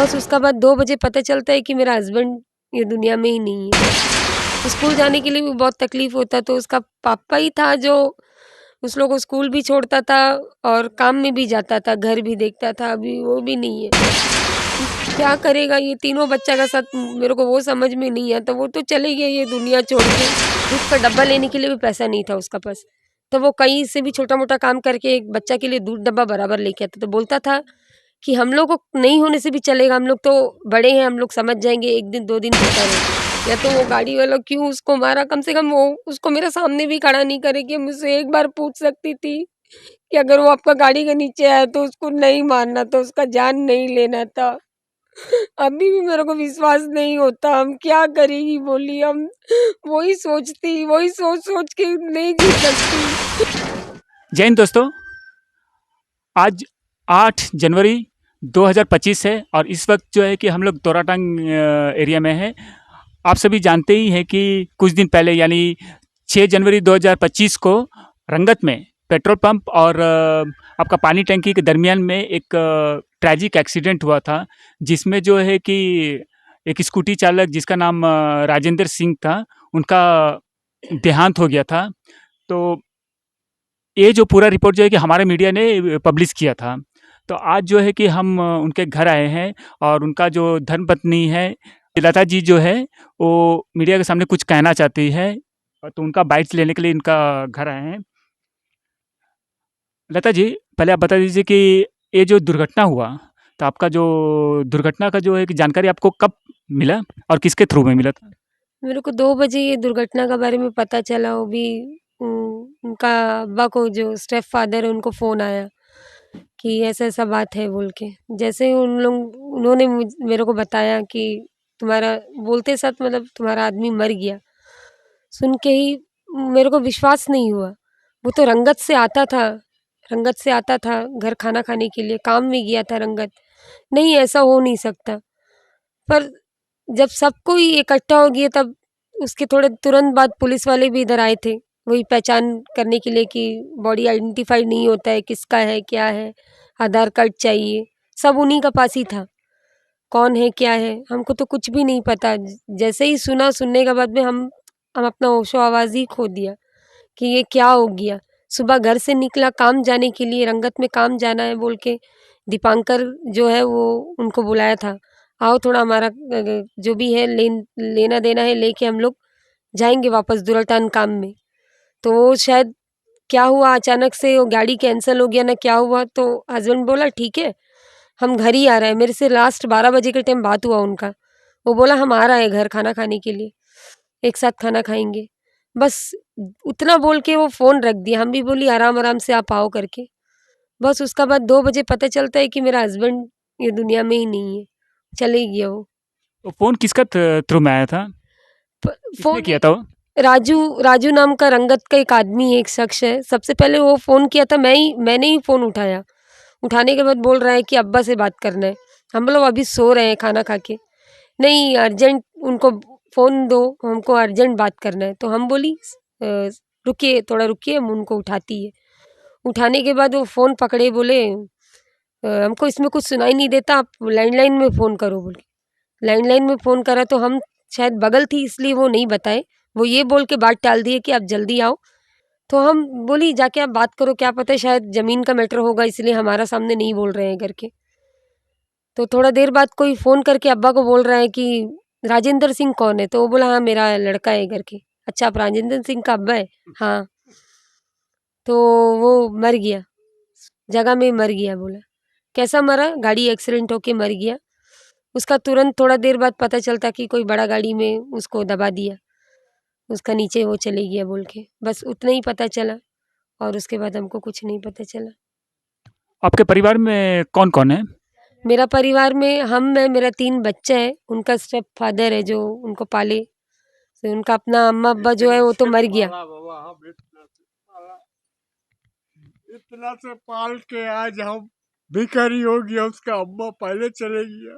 बस उसका बाद 2 बजे पता चलता है कि मेरा हस्बैंड ये दुनिया में ही नहीं है। स्कूल जाने के लिए भी बहुत तकलीफ़ होता, तो उसका पापा ही था जो उस लोग को स्कूल भी छोड़ता था और काम में भी जाता था, घर भी देखता था, अभी वो भी नहीं है। क्या करेगा ये तीनों बच्चा का साथ, मेरे को वो समझ में नहीं आता। वो तो चले गए ये दुनिया छोड़ के, दूध का डब्बा लेने के लिए भी पैसा नहीं था उसका पास। तो वो कहीं से भी छोटा-मोटा काम करके एक बच्चा के लिए दूध डब्बा बराबर लेके आता। तो बोलता था कि हम लोग को नहीं होने से भी चलेगा, हम लोग तो बड़े हैं, हम लोग समझ जाएँगे, 1 दिन 2 दिन होता रहे। या तो वो गाड़ी वाला क्यों उसको मारा, कम से कम वो उसको मेरे सामने भी खड़ा नहीं करे कि मुझसे एक बार पूछ सकती थी कि अगर वो आपका गाड़ी के नीचे आया तो उसको नहीं मारना था, उसका जान नहीं लेना था। अभी भी मेरे को विश्वास नहीं होता, हम क्या करेंगी बोलिए? हम वही सोच-सोच के नहीं जी सकती। जय हिंद दोस्तों। आज 8 जनवरी 2025 है और इस वक्त जो है कि हम लोग तोराटांग एरिया में हैं। आप सभी जानते ही हैं कि कुछ दिन पहले यानी 6 जनवरी 2025 को रंगत में पेट्रोल पंप और आपका पानी टंकी के दरमियान में एक ट्रैजिक एक्सीडेंट हुआ था, जिसमें जो है कि एक स्कूटी चालक जिसका नाम राजेंद्र सिंह था, उनका देहांत हो गया था। तो ये जो पूरा रिपोर्ट जो है कि हमारे मीडिया ने पब्लिश किया था। तो आज जो है कि हम उनके घर आए हैं और उनका जो धर्मपत्नी है लता जी जो है, वो मीडिया के सामने कुछ कहना चाहती है, तो उनका बाइट्स लेने के लिए इनका घर आए हैं। लता जी, पहले आप बता दीजिए कि ये जो दुर्घटना हुआ, तो आपका जो दुर्घटना का जो है कि जानकारी आपको कब मिला और किसके थ्रू में मिला था? मेरे को 2 बजे ये दुर्घटना के बारे में पता चला, वो भी उनका अब्बा को जो स्टेप फादर है उनको फ़ोन आया कि ऐसा-ऐसा बात है बोल के। जैसे ही उन्होंने मेरे को बताया कि तुम्हारा बोलते साथ मतलब तुम्हारा आदमी मर गया, सुन के ही मेरे को विश्वास नहीं हुआ। वो तो रंगत से आता था घर खाना खाने के लिए, काम में गया था रंगत। नहीं ऐसा हो नहीं सकता। पर जब सब कोई इकट्ठा हो गया तब उसके थोड़े तुरंत बाद पुलिस वाले भी इधर आए थे। वही पहचान करने के लिए कि बॉडी आइडेंटिफ़ाई नहीं होता है, किसका है, क्या है, आधार कार्ड चाहिए। सब उन्हीं का पास ही था। कौन है, क्या है, हमको तो कुछ भी नहीं पता। जैसे ही सुना, सुनने के बाद में हम अपना होशो-हवास ही खो दिया कि ये क्या हो गया। सुबह घर से निकला काम जाने के लिए, रंगत में काम जाना है बोल के दीपांकर जो है वो उनको बुलाया था। आओ थोड़ा हमारा जो भी है लेना-देना है लेके हम लोग जाएँगे वापस दुराटान काम में। तो वो शायद क्या हुआ अचानक से वो गाड़ी कैंसल हो गया ना क्या हुआ, तो हस्बैंड बोला ठीक है, हम घर ही आ रहे हैं। मेरे से लास्ट 12 बजे के टाइम बात हुआ उनका। वो बोला हम आ रहे हैं घर खाना खाने के लिए, एक साथ खाना खाएँगे। बस उतना बोल के वो फ़ोन रख दिया। हम भी बोली आराम-आराम से आप आओ करके। बस उसका बाद 2 बजे पता चलता है कि मेरा हस्बैंड ये दुनिया में ही नहीं है, चले ही गया वो। तो फ़ोन किसका थ्रू में आया था? प किसने फ़ोन किया था वो? राजू राजू नाम का रंगत का एक आदमी है, एक शख्स है। सबसे पहले वो फ़ोन किया था मैंने ही फ़ोन उठाया। उठाने के बाद बोल रहा है कि अब्बा से बात करना है। हम लोग अभी सो रहे हैं खाना खा के। नहीं अर्जेंट उनको फ़ोन दो, हमको अर्जेंट बात करना है। तो हम बोली रुकिए थोड़ा रुकिए हम उनको उठाती है। उठाने के बाद वो फ़ोन पकड़े बोले हमको इसमें कुछ सुनाई नहीं देता, आप लैंडलाइन में फ़ोन करो बोले। लैंडलाइन में फ़ोन करा तो हम शायद बगल थी इसलिए वो नहीं बताए। वो ये बोल के बात टाल दिए कि आप जल्दी आओ। तो हम बोली जाके आप बात करो, क्या पता है शायद ज़मीन का मैटर होगा इसलिए हमारा सामने नहीं बोल रहे हैं करके। तो थोड़ा देर बाद कोई फ़ोन करके अब्बा को बोल रहा है कि राजेंद्र सिंह कौन है? तो वो बोला हाँ, मेरा लड़का है करके। अच्छा आप राजेंद्र सिंह का अब्बा है? हाँ। तो वो मर गया, जगह में मर गया बोला। कैसा मरा? गाड़ी एक्सीडेंट होके मर गया। उसका तुरंत थोड़ा देर बाद पता चलता कि कोई बड़ा गाड़ी में उसको दबा दिया। उसका नीचे वो चले गया बोल के। बस उतना ही पता चला और उसके बाद हमको कुछ नहीं पता चला। आपके परिवार में कौन-कौन है? मेरा परिवार में मेरा 3 बच्चा है, उनका स्टेप फादर है जो उनको पाले। फिर उनका अपना अम्मा-अब्बा जो है वो तो मर गया। इतना से पाल के आज हम भिखारी हो गया, उसका अम्मा पहले चले गया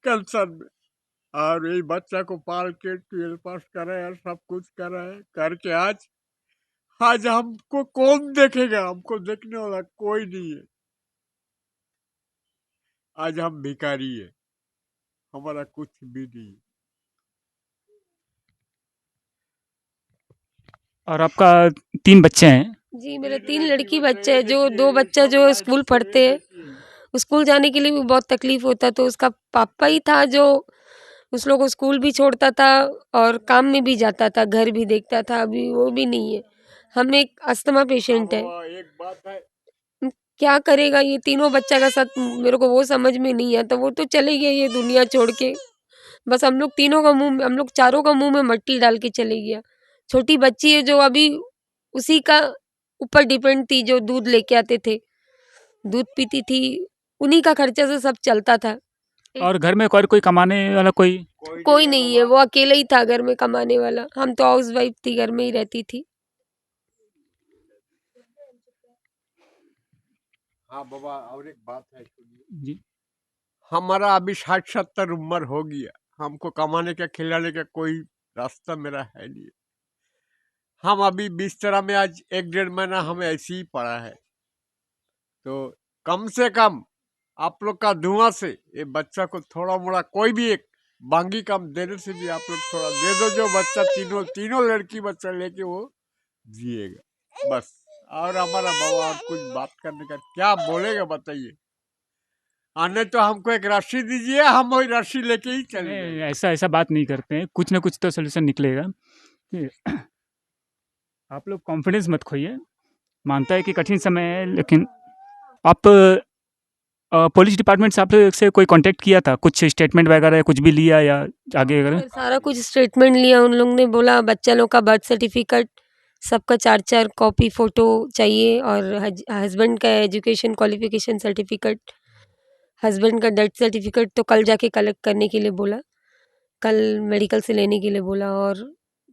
कंसन में। और यही बच्चा को पाल के 12 पास करा है, सब कुछ करा है करके आज आज हमको कौन देखेगा? हमको देखने वाला कोई नहीं है। आज हम भिखारी है, हमारा कुछ भी नहीं। और आपका 3 बच्चे हैं। जी, मेरे 3 लड़की बच्चे हैं, जो 2 बच्चा जो स्कूल पढ़ते हैं। स्कूल जाने के लिए भी बहुत तकलीफ़ होता है, तो उसका पापा ही था जो उस लोग को स्कूल भी छोड़ता था और काम में भी जाता था, घर भी देखता था, अभी वो भी नहीं है। हम एक अस्थमा पेशेंट है। एक बात है, क्या करेगा ये तीनों बच्चा का साथ, मेरे को वो समझ में नहीं आता। वो तो चले गए ये दुनिया छोड़ के, बस हम लोग तीनों का मुँह में, हम लोग चारों का मुँह में मट्टी डाल के चले गया। छोटी बच्ची है जो अभी उसी का ऊपर डिपेंड थी, जो दूध लेके आते थे, दूध पीती थी, उन्हीं का खर्चा से सब चलता था। और घर में और कोई कमाने वाला कोई? कोई नहीं है, वो अकेले ही था घर में कमाने वाला। हम तो हाउस वाइफ थी, घर में ही रहती थी। हाँ बाबा, और एक बात है सुनिए। जी। हमारा अभी 60-70 उम्र हो गया, हमको कमाने का खिलाने का कोई रास्ता मेरा है नहीं। हम अभी बिस्तर में आज 1-1.5 महीना हमें ऐसे ही पड़ा है। तो कम से कम आप लोग का धुआं से ये बच्चा को थोड़ा मोड़ा कोई भी एक बांगी काम देने से भी आप लोग थोड़ा दे दो, जो बच्चा तीनों तीनों लड़की बच्चा लेके वो जिएगा बस। और हमारा बाबा और कुछ बात करने का क्या बोलेगा बताइए। आने तो हमको एक राशि दीजिए, हम वही राशि लेके ही चले नहीं, जाएंगे। ऐसा ऐसा बात नहीं करते हैं, कुछ ना कुछ तो सॉल्यूशन निकलेगा। ये आप लोग कॉन्फिडेंस मत खोइए, मानता है कि कठिन समय है, लेकिन आप पुलिस डिपार्टमेंट से आप लोग से कोई कांटेक्ट किया था? कुछ स्टेटमेंट वगैरह कुछ भी लिया या आगे वगैरह? सर सारा कुछ स्टेटमेंट लिया, उन लोग ने बोला बच्चा लोग का बर्थ सर्टिफिकेट सबका 4-4 कॉपी फ़ोटो चाहिए, और हस्बैंड का एजुकेशन क्वालिफ़िकेशन सर्टिफिकेट, हस्बैंड का डेथ सर्टिफिकेट तो कल जाके कलेक्ट करने के लिए बोला, कल मेडिकल से लेने के लिए बोला। और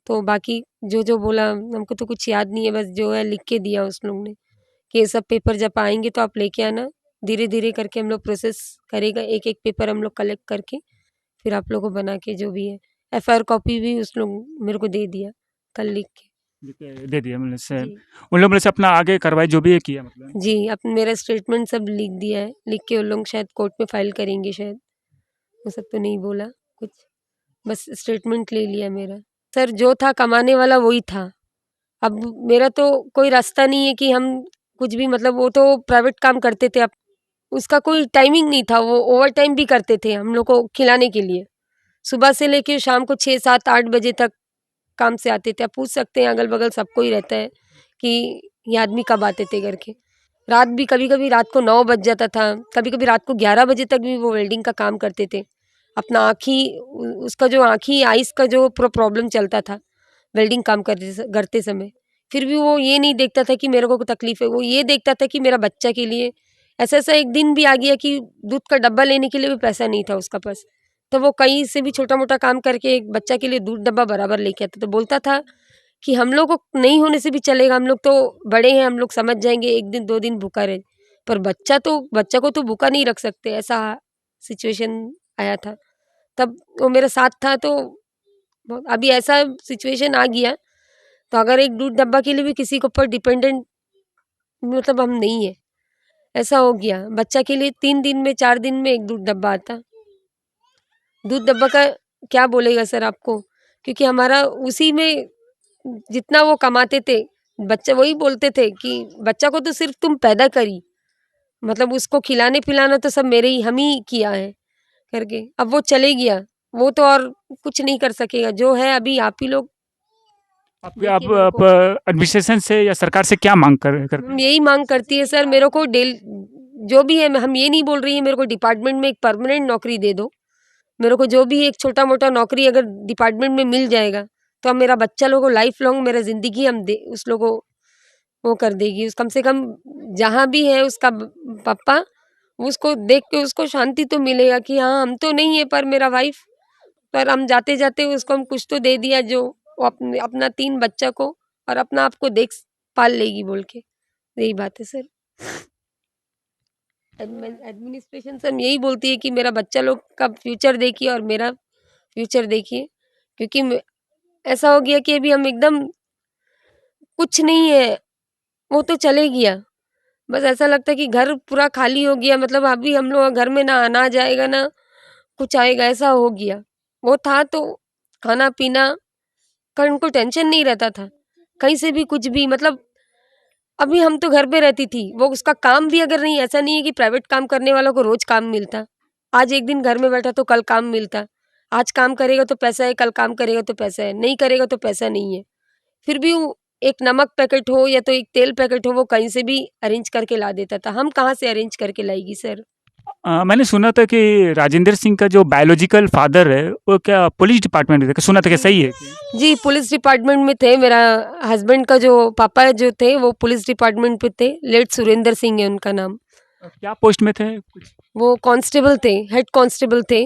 तो बाकी जो बोला हमको तो कुछ याद नहीं है, बस जो है लिख के दिया उस लोग ने कि ये सब पेपर जब आएँगे तो आप लेके आना। धीरे-धीरे करके हम लोग प्रोसेस करेगा, एक-एक पेपर हम लोग कलेक्ट करके फिर आप लोगों को बना के जो भी है, एफआईआर कॉपी भी उस लोग मेरे को दे दिया कल लिख के। दे दिया मतलब से जी। उन लोगों ने से अपना आगे कार्रवाई जो भी है किया मतलब? जी, मेरा स्टेटमेंट सब लिख दिया है, लिख के उन लोग शायद कोर्ट में फाइल करेंगे शायद, वो सब तो नहीं बोला कुछ, बस स्टेटमेंट ले लिया मेरा। सर जो था कमाने वाला वही था, अब मेरा तो कोई रास्ता नहीं है कि हम कुछ भी, मतलब वो तो प्राइवेट काम करते थे, अब उसका कोई टाइमिंग नहीं था, वो ओवरटाइम भी करते थे हम लोग को खिलाने के लिए। सुबह से लेके शाम को 6, 7, 8 बजे तक काम से आते थे। आप पूछ सकते हैं, अगल-बगल सबको ही रहता है कि ये आदमी कब आते थे करके। रात भी कभी-कभी रात को 9 बज जाता था, कभी-कभी रात को 11 बजे तक भी वो वेल्डिंग का काम करते थे। अपना उसका जो आँखी आइज़ का जो प्रॉब्लम चलता था, वेल्डिंग काम करते समय, फिर भी वो ये नहीं देखता था कि मेरे को तकलीफ़ है, वो ये देखता था कि मेरा बच्चा के लिए। ऐसा-ऐसा एक दिन भी आ गया कि दूध का डब्बा लेने के लिए भी पैसा नहीं था उसका पास। तो वो कहीं से भी छोटा-मोटा काम करके एक बच्चा के लिए दूध डब्बा बराबर लेके आता। तो बोलता था कि हम लोग को नहीं होने से भी चलेगा, हम लोग तो बड़े हैं, हम लोग समझ जाएँगे, 1 दिन 2 दिन भूखा रहे। पर बच्चा को तो भूखा नहीं रख सकते, ऐसा सिचुएशन आया था। तब वो मेरे साथ था, तो अभी ऐसा सिचुएशन आ गया, तो अगर एक दूध डब्बा के लिए भी किसी के ऊपर डिपेंडेंट मतलब हम नहीं है, ऐसा हो गया। बच्चा के लिए 3 दिन में 4 दिन में 1 दूध डब्बा आता। दूध डब्बा का क्या बोलेगा सर आपको, क्योंकि हमारा उसी में जितना वो कमाते थे, बच्चे वही बोलते थे कि बच्चा को तो सिर्फ़ तुम पैदा करी, मतलब उसको खिलाने-पिलाना तो सब मेरे ही हम ही किया है करके। अब वो चले गया, वो तो और कुछ नहीं कर सकेगा, जो है अभी आप ही लोग देखिए मेरे आप को। एडमिनिस्ट्रेशन से या सरकार से क्या मांग करते हम हैं? यही माँग करती है सर, मेरे को जो भी है, हम ये नहीं बोल रही हैं मेरे को डिपार्टमेंट में एक परमानेंट नौकरी दे दो। मेरे को जो भी एक छोटा-मोटा नौकरी अगर डिपार्टमेंट में मिल जाएगा, तो अब मेरा बच्चा लोग को लाइफ़ लॉन्ग मेरा ज़िंदगी हम दे उस लोग को वो कर देगी। उस कम से कम जहाँ भी है उसका पापा, उसको देख के उसको शांति तो मिलेगा कि हाँ, हम तो नहीं है पर मेरा वाइफ़, पर हम जाते-जाते उसको हम कुछ तो दे दिया जो वो अपना 3 बच्चा को और अपना आप को पाल लेगी बोल के। यही बात है सर। एडमिनिस्ट्रेशन से हम यही बोलती है कि मेरा बच्चा लोग का फ्यूचर देखिए और मेरा फ्यूचर देखिए, क्योंकि ऐसा हो गया कि अभी हम एकदम कुछ नहीं है, वो तो चले गया, बस ऐसा लगता है कि घर पूरा खाली हो गया, मतलब अभी हम लोग घर में ना अनाज आएगा ना कुछ आएगा, ऐसा हो गया। वो था तो खाना-पीना का उनको टेंशन नहीं रहता था, कहीं से भी कुछ भी, मतलब अभी हम तो घर पे रहती थी, वो उसका काम भी अगर नहीं, ऐसा नहीं है कि प्राइवेट काम करने वालों को रोज़ काम मिलता। आज एक दिन घर में बैठा तो कल काम मिलता। आज काम करेगा तो पैसा है, कल काम करेगा तो पैसा है, नहीं करेगा तो पैसा नहीं है। फिर भी वो एक नमक पैकेट हो या तो एक तेल पैकेट हो, वो कहीं से भी अरेंज करके ला देता था। हम कहाँ से अरेंज करके लाएगी सर? मैंने सुना था कि राजेंद्र सिंह का जो बायोलॉजिकल फादर है, वो क्या पुलिस डिपार्टमेंट में था? सुना था, क्या सही है? जी, पुलिस डिपार्टमेंट में थे। मेरा हस्बैंड का जो पापा जो थे वो पुलिस डिपार्टमेंट में थे। लेट सुरेंद्र सिंह है उनका नाम। क्या पोस्ट में थे कुछ? वो कांस्टेबल थे, हेड कांस्टेबल थे।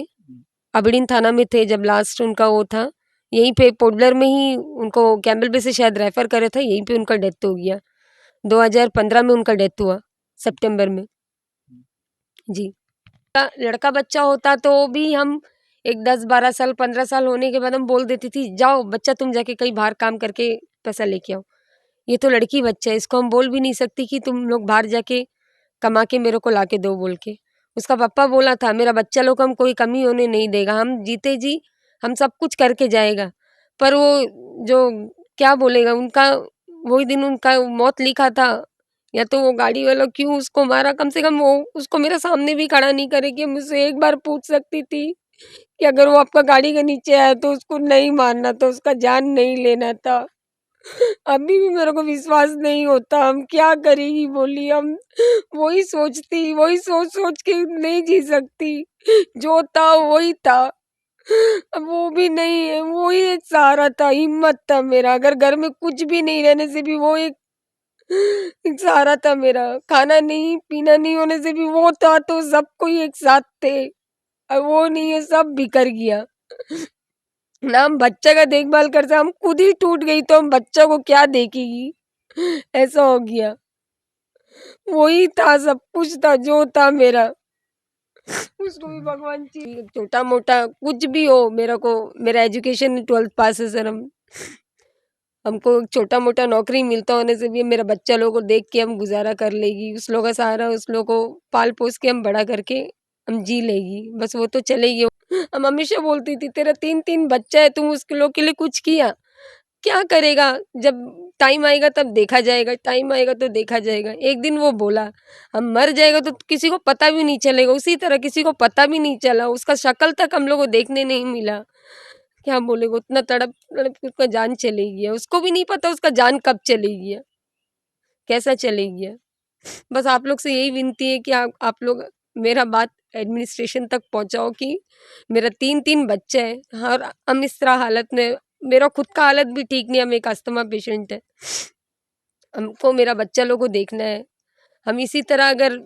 अबड़ीन थाना में थे जब लास्ट उनका वो था। यहीं पे पोडलर में ही उनको कैंपबेल बे से शायद रेफर करे था, यहीं पे उनका डेथ हो गया। 2015 में उनका डेथ हुआ, सितंबर में। जी। लड़का बच्चा होता तो भी हम एक 10-12 साल 15 साल होने के बाद हम बोल देती थी, जाओ बच्चा तुम जाके कहीं बाहर काम करके पैसा लेके आओ। ये तो लड़की बच्चा है, इसको हम बोल भी नहीं सकती कि तुम लोग बाहर जाके कमा के मेरे को लाके दो बोल के। उसका पापा बोला था, मेरा बच्चा लोग को हम कोई कमी होने नहीं देगा, हम जीते जी हम सब कुछ करके जाएगा। पर वो जो क्या बोलेगा, उनका वही दिन उनका मौत लिखा था, या तो वो गाड़ी वाला क्यों उसको मारा, कम से कम वो उसको मेरे सामने भी खड़ा नहीं करे कि मुझसे एक बार पूछ सकती थी कि अगर वो आपका गाड़ी के नीचे आया तो उसको नहीं मारना था, उसका जान नहीं लेना था। अभी भी मेरे को विश्वास नहीं होता, हम क्या करेगी बोली, हम वही सोचती, वही सोच-सोच के नहीं जी सकती। जो था वही था, अब वो भी नहीं है, वो ही एक सहारा था, हिम्मत था मेरा। अगर घर में कुछ भी नहीं रहने से भी वो एक एक सहारा था मेरा। खाना नहीं, पीना नहीं होने से भी वो था तो सब कोई एक साथ थे। अब वो नहीं है, सब बिखर गया। ना हम बच्चे का देखभाल कर सकते, हम खुद ही टूट गई तो हम बच्चा को क्या देखेगी? ऐसा हो गया। वही था, सब कुछ था, जो था मेरा। उसको भी भगवान छोटा-मोटा कुछ भी हो, मेरे को मेरा एजुकेशन 12th पास है सर। हमको छोटा-मोटा नौकरी मिलता होने से भी मेरा बच्चा लोग को देख के हम गुज़ारा कर लेगी। उस लोग का सहारा, उस लोग को पाल-पोस के हम बड़ा करके हम जी लेगी। बस वो तो चलेगी। हम हमेशा बोलती थी, तेरा 3-3 बच्चा है, तुम उसके लोग के लिए कुछ किया? क्या करेगा? जब टाइम आएगा तब देखा जाएगा, टाइम आएगा तो देखा जाएगा। एक दिन वो बोला, हम मर जाएगा तो किसी को पता भी नहीं चलेगा। उसी तरह किसी को पता भी नहीं चला, उसका शक्ल तक हम लोग को देखने नहीं मिला। क्या बोलेगा, उतना तड़प-तड़प के उसका जान चली गया। उसको भी नहीं पता उसका जान कब चली गया, कैसा चली गया। बस आप लोग से यही विनती है कि आप लोग मेरा बात एडमिनिस्ट्रेशन तक पहुँचाओ कि मेरा 3-3 बच्चे हैं और हम इस तरह हालत में, मेरा खुद का हालत भी ठीक नहीं है, हम एक अस्थमा पेशेंट है। हमको मेरा बच्चा लोग को देखना है। हम इसी तरह अगर,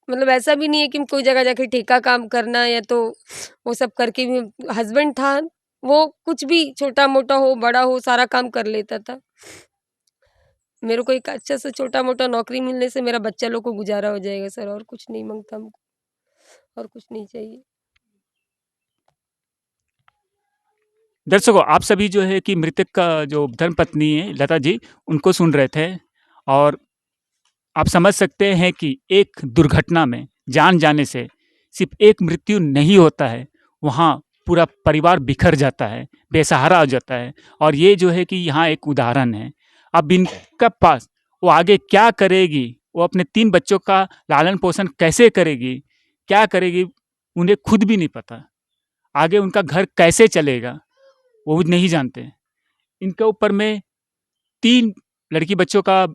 मतलब ऐसा भी नहीं है कि हम कोई जगह जाके ठेका काम करना, या तो वो सब करके भी, हस्बैंड था, वो कुछ भी छोटा-मोटा हो, बड़ा हो, सारा काम कर लेता था। मेरे को एक अच्छा सा छोटा-मोटा नौकरी मिलने से मेरा बच्चा लोग को गुज़ारा हो जाएगा सर, और कुछ नहीं माँगता हमको, और कुछ नहीं चाहिए। दर्शकों, आप सभी जो है कि मृतक का जो धर्मपत्नी है लता जी, उनको सुन रहे थे, और आप समझ सकते हैं कि एक दुर्घटना में जान जाने से सिर्फ एक मृत्यु नहीं होता है, वहाँ पूरा परिवार बिखर जाता है, बेसहारा हो जाता है। और ये जो है कि यहाँ एक उदाहरण है। अब इनका पास वो आगे क्या करेगी, वो अपने 3 बच्चों का लालन-पोषण कैसे करेगी, क्या करेगी, उन्हें खुद भी नहीं पता। आगे उनका घर कैसे चलेगा, वो भी नहीं जानते। इनके ऊपर में 3 लड़की बच्चों का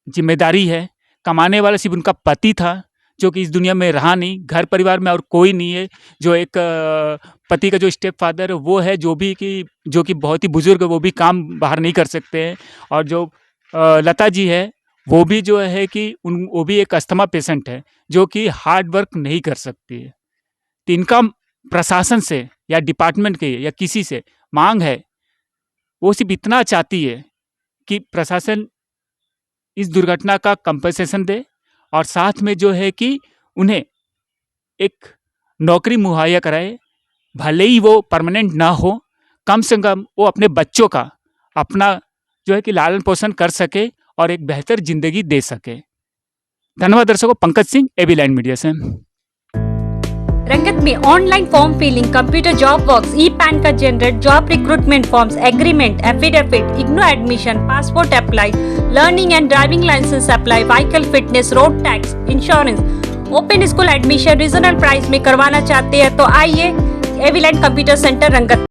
ज़िम्मेदारी है। कमाने वाला सिर्फ़ उनका पति था, जो कि इस दुनिया में रहा नहीं। घर परिवार में और कोई नहीं है। जो एक पति का जो स्टेप फादर है, वो है, जो कि बहुत ही बुज़ुर्ग है, वो भी काम बाहर नहीं कर सकते हैं। और जो लता जी है, वो भी जो है कि वो भी एक अस्थमा पेशेंट है, जो कि हार्ड वर्क नहीं कर सकती है। तो इनका प्रशासन से या डिपार्टमेंट के या किसी से माँग है, वो सिर्फ़ इतना चाहती है कि प्रशासन इस दुर्घटना का कंपनसेशन दे, और साथ में जो है कि उन्हें एक नौकरी मुहैया कराए। भले ही वो परमानेंट ना हो, कम से कम वो अपने बच्चों का अपना जो है कि लालन पोषण कर सके और एक बेहतर ज़िंदगी दे सके। धन्यवाद दर्शकों, Pankaj Singh, AB line media से। रंगत में online form filling, computer job works, e PAN का generate, job recruitment forms, agreement, affidavit, IGNOU admission, passport apply, learning and driving licence apply, vehicle fitness, road tax, insurance, open school admission regional price में करवाना चाहते हैं तो आइए AB line computer centre रंगत।